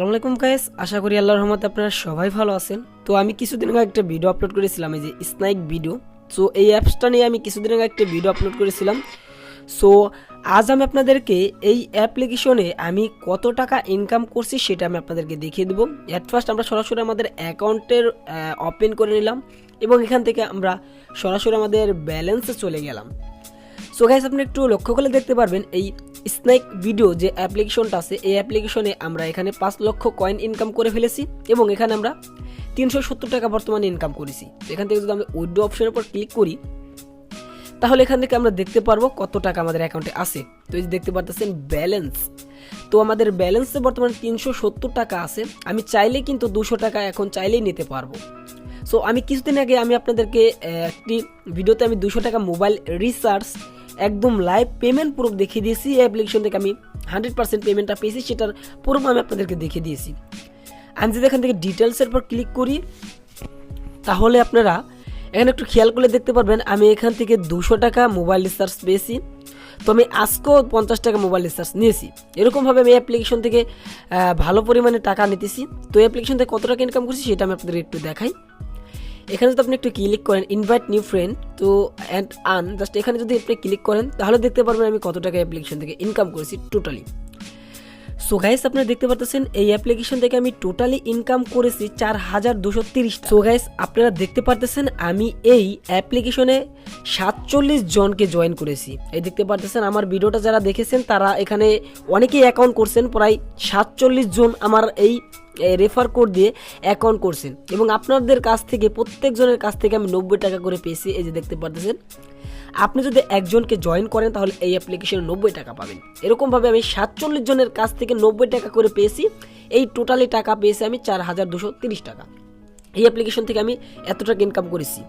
আসসালামু আলাইকুম গাইস, আশা করি আল্লাহর রহমতে আপনারা সবাই ভালো আছেন। তো আমি কিছুদিন আগে একটা ভিডিও আপলোড করেছিলাম, এই যে স্নাইক ভিডিও। সো এই অ্যাপসটা নিয়ে আমি কিছুদিন আগে একটা ভিডিও আপলোড করেছিলাম। সো আজ আমি আপনাদেরকে এই অ্যাপ্লিকেশনে আমি কত টাকা ইনকাম করছি সেটা আমি আপনাদেরকে দেখিয়ে দেবো। অ্যাট ফার্স্ট আমরা সরাসরি আমাদের অ্যাকাউন্টের ওপেন করে নিলাম এবং এখান থেকে আমরা সরাসরি আমাদের ব্যালেন্সে চলে গেলাম। সো গাইস, আপনি একটু লক্ষ্য করলে দেখতে পারবেন এই স্নেক ভিডিও যে অ্যাপ্লিকেশনটা আছে, এই অ্যাপ্লিকেশনে আমরা এখানে 5 লক্ষ কয়েন ইনকাম করে ফেলেছি এবং এখানে আমরা 370 টাকা বর্তমানে ইনকাম করেছি। এখান থেকে যদি আমরা উইথড্র অপশনের উপর ক্লিক করি তাহলে এখান থেকে আমরা দেখতে পারবো কত টাকা আমাদের অ্যাকাউন্টে আছে। তো এই যে দেখতে পারতেছেন ব্যালেন্স, তো আমাদের ব্যালেন্সে বর্তমানে 370 টাকা আছে। আমি চাইলে কিন্তু 200 টাকা এখন চাইলেই নিতে পারবো। সো আমি কিছুদিন আগে আমি আপনাদেরকে একটি ভিডিওতে আমি 200 টাকা মোবাইল রিচার্জ একদম লাইভ পেমেন্ট প্রুফ দেখিয়ে দিয়েছি। এই অ্যাপ্লিকেশন থেকে আমি 100% পেমেন্টটা পেয়েছি, সেটার প্রুফ আমি আপনাদেরকে দেখিয়ে দিয়েছি। আমি যদি এখান থেকে ডিটেলসের পর ক্লিক করি তাহলে আপনারা এখানে একটু খেয়াল করলে দেখতে পারবেন আমি এখান থেকে 200 টাকা মোবাইল রিচার্জ পেয়েছি। তো আমি আজকেও 50 টাকা মোবাইল রিচার্জ নিয়েছি। এরকমভাবে আমি অ্যাপ্লিকেশন থেকে ভালো পরিমাণে টাকা নিতেছি। তো এই অ্যাপ্লিকেশন থেকে কত টাকা ইনকাম করছি সেটা আমি আপনাদের একটু দেখাই। এখানে যদি আপনি একটু ক্লিক করেন ইনভাইট নিউ ফ্রেন্ড তো অ্যান্ড আর্ন, জাস্ট এখানে যদি আপনি ক্লিক করেন তাহলে দেখতে পারবেন আমি কত টাকা অ্যাপ্লিকেশন থেকে ইনকাম করেছি টোটালি। সো গাইস, আপনারা দেখতে পাচ্ছেন এই অ্যাপ্লিকেশন থেকে আমি টোটালি ইনকাম করেছি 4230 টাকা। সো গাইস, আপনারা দেখতে পাচ্ছেন আমি এই অ্যাপ্লিকেশনে 47 জনকে জয়েন করেছি। এই দেখতে পাচ্ছেন আমার ভিডিওটা যারা দেখেছেন তারা এখানে অনেকেই অ্যাকাউন্ট করছেন, প্রায় 47 জন আমার এই রেফার কোড দিয়ে অ্যাকাউন্ট করছেন এবং আপনাদের কাছ থেকে প্রত্যেকজনের কাছ থেকে আমি 90 টাকা করে পেয়েছি। এই যে দেখতে পাচ্ছেন আপনি যদি একজনকে জয়েন করেন তাহলে এই অ্যাপ্লিকেশনে 90 টাকা পাবেন। এরকমভাবে আমি 47 জনের কাছ থেকে 90 টাকা করে পেয়েছি। এই টোটালি টাকা পেয়েছি আমি 4230 টাকা। এই অ্যাপ্লিকেশন থেকে আমি এত টাকা ইনকাম করেছি।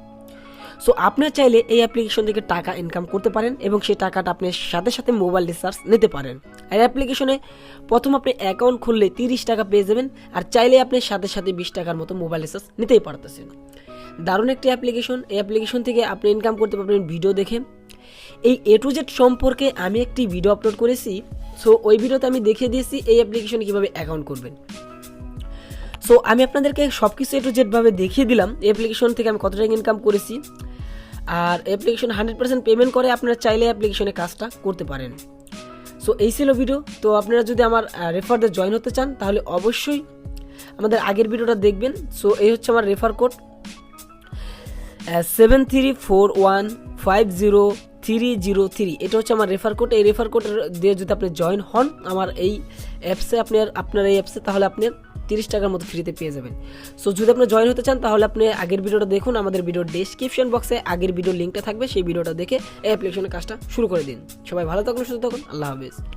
সো আপনি চাইলে এই অ্যাপ্লিকেশন থেকে টাকা ইনকাম করতে পারেন এবং সেই টাকাটা আপনি সাথে সাথে মোবাইল রিচার্জ নিতে পারেন। এই অ্যাপ্লিকেশনে প্রথম আপনি অ্যাকাউন্ট খুললে 30 টাকা পেয়ে যাবেন, আর চাইলে আপনি সাথে সাথে 20 টাকার মতো মোবাইল রিচার্জ নিতেই পারতেছেন। দারুণ একটি অ্যাপ্লিকেশন। এই অ্যাপ্লিকেশন থেকে আপনি ইনকাম করতে পারবেন ভিডিও দেখে। এই A to Z সম্পর্কে আমি একটি ভিডিও আপলোড করেছি। সো ওই ভিডিওতে আমি দেখিয়ে দিয়েছি এই অ্যাপ্লিকেশনে কীভাবে অ্যাকাউন্ট করবেন। সো আমি আপনাদেরকে সব কিছু A to Z ভাবে দেখিয়ে দিলাম এই অ্যাপ্লিকেশন থেকে আমি কত টাকা ইনকাম করেছি। আর অ্যাপ্লিকেশন 100% পেমেন্ট করে আপনারা চাইলে অ্যাপ্লিকেশনে কাজটা করতে পারেন। সো এই ছিল ভিডিও। তো আপনারা যদি আমার রেফারদের জয়েন হতে চান তাহলে অবশ্যই আমাদের আগের ভিডিওটা দেখবেন। সো এই হচ্ছে আমার রেফার কোড 7341500303। এটা হচ্ছে আমার রেফার কোড। এই রেফার কোড দিয়ে যদি আপনি জয়েন হন আমার এই অ্যাপসে, আপনার এই অ্যাপসে, তাহলে আপনি 30 টাকার মতো ফ্রিতে পেয়ে যাবেন। সো যদি আপনি জয়েন হতে চান তাহলে আপনি আগের ভিডিওটা দেখুন, আমাদের ভিডিওর ডেসক্রিপশন বক্সে আগের ভিডিওর লিঙ্কটা থাকবে, সেই ভিডিওটা দেখে এই অ্যাপ্লিকেশনের কাজটা শুরু করে দিন। সবাই ভালো থাকুন, সুস্থ থাকুন, আল্লাহ হাফেজ।